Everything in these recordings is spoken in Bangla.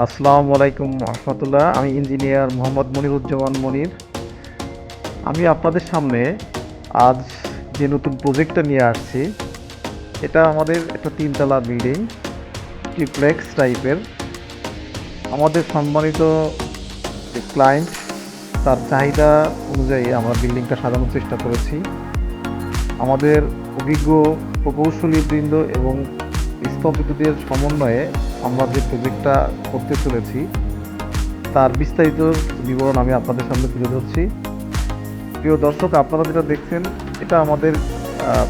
আসসালামু আলাইকুম রহমতুল্লাহ। আমি ইঞ্জিনিয়ার মোহাম্মদ মনিরুজ্জামান মনির। আমি আপনাদের সামনে আজ যে নতুন প্রজেক্টটা নিয়ে আসছি, এটা আমাদের একটা তিনতলা বিল্ডিং, ট্রিপ্লেক্স টাইপের। আমাদের সম্মানিত যে ক্লায়েন্ট, তার চাহিদা অনুযায়ী আমরা বিল্ডিংটা সাজানোর চেষ্টা করেছি। আমাদের অভিজ্ঞ প্রকৌশলীবৃন্দ এবং স্থপতিদের সমন্বয়ে আমরা যে প্রজেক্টটা করতে চলেছি, তার বিস্তারিত বিবরণ আমি আপনাদের সামনে তুলে ধরছি। প্রিয় দর্শক, আপনারা যেটা দেখছেন, এটা আমাদের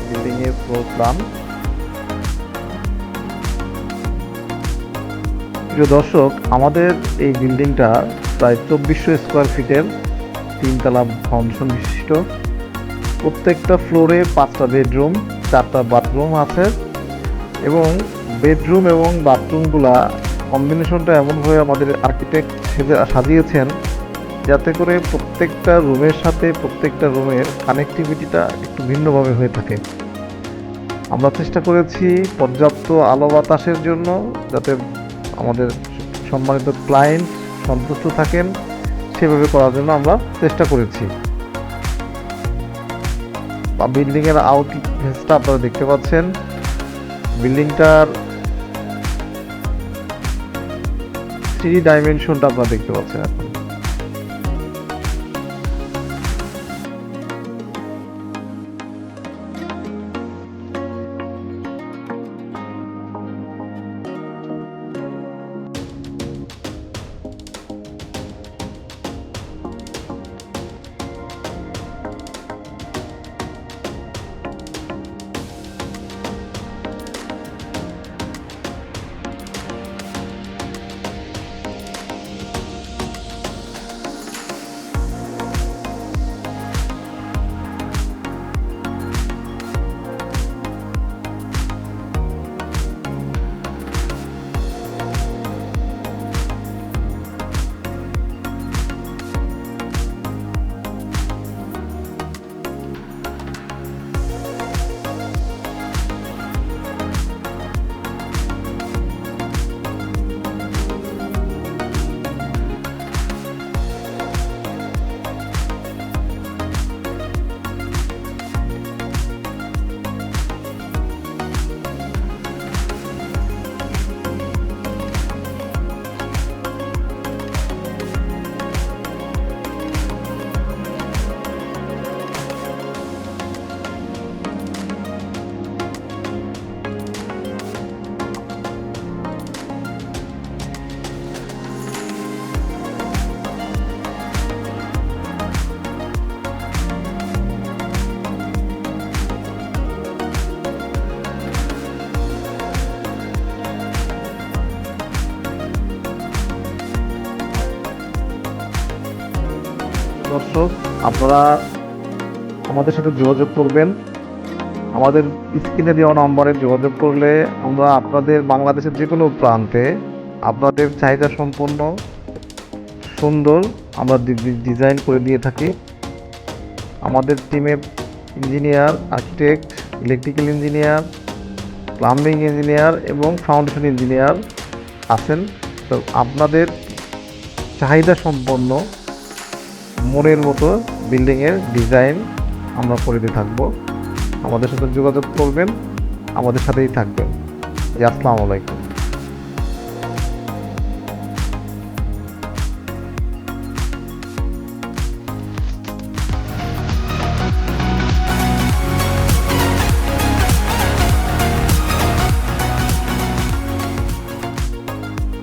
বিল্ডিংয়ের ফ্লোর প্ল্যান। প্রিয় দর্শক, আমাদের এই বিল্ডিংটা প্রায় 2400 স্কোয়ার ফিটের, তিনতলা ফাউন্ডেশন বিশিষ্ট। প্রত্যেকটা ফ্লোরে 5টা বেডরুম, 4টা বাথরুম আছে এবং বেডরুম এবং বাথরুমগুলা কম্বিনেশনটা এমনভাবে আমাদের আর্কিটেক্ট সাজিয়েছেন যাতে করে প্রত্যেকটা রুমের সাথে প্রত্যেকটা রুমের কানেক্টিভিটিটা একটু ভিন্নভাবে হয়ে থাকে। আমরা চেষ্টা করেছি পর্যাপ্ত আলো বাতাসের জন্য, যাতে আমাদের সম্মানিত ক্লায়েন্ট সন্তুষ্ট থাকেন, সেভাবে করার জন্য আমরা চেষ্টা করেছি। বিল্ডিংয়ের আউটফেসটা আপনারা দেখতে পাচ্ছেন। বিল্ডিংটার 3D ডাইমেনশনটা আপনারা দেখতে পাচ্ছেন এখন। দর্শক, আপনারা আমাদের সাথে যোগাযোগ করবেন। আমাদের স্ক্রিনে দেওয়া নম্বরে যোগাযোগ করলে আমরা আপনাদের বাংলাদেশের যে কোনো প্রান্তে আপনাদের চাহিদা সম্পন্ন সুন্দর আমরা ডিজাইন করে দিয়ে থাকি। আমাদের টিমে engineer, architect, electrical engineer, plumbing engineer এবং ফাউন্ডেশন ইঞ্জিনিয়ার আছেন। তো আপনাদের চাহিদা সম্পন্ন মনের মতো বিল্ডিংয়ের ডিজাইন আমরা করে দিয়ে থাকবো। আমাদের সাথে যোগাযোগ করবেন, আমাদের সাথেই থাকবেন। আসসালামু আলাইকুম।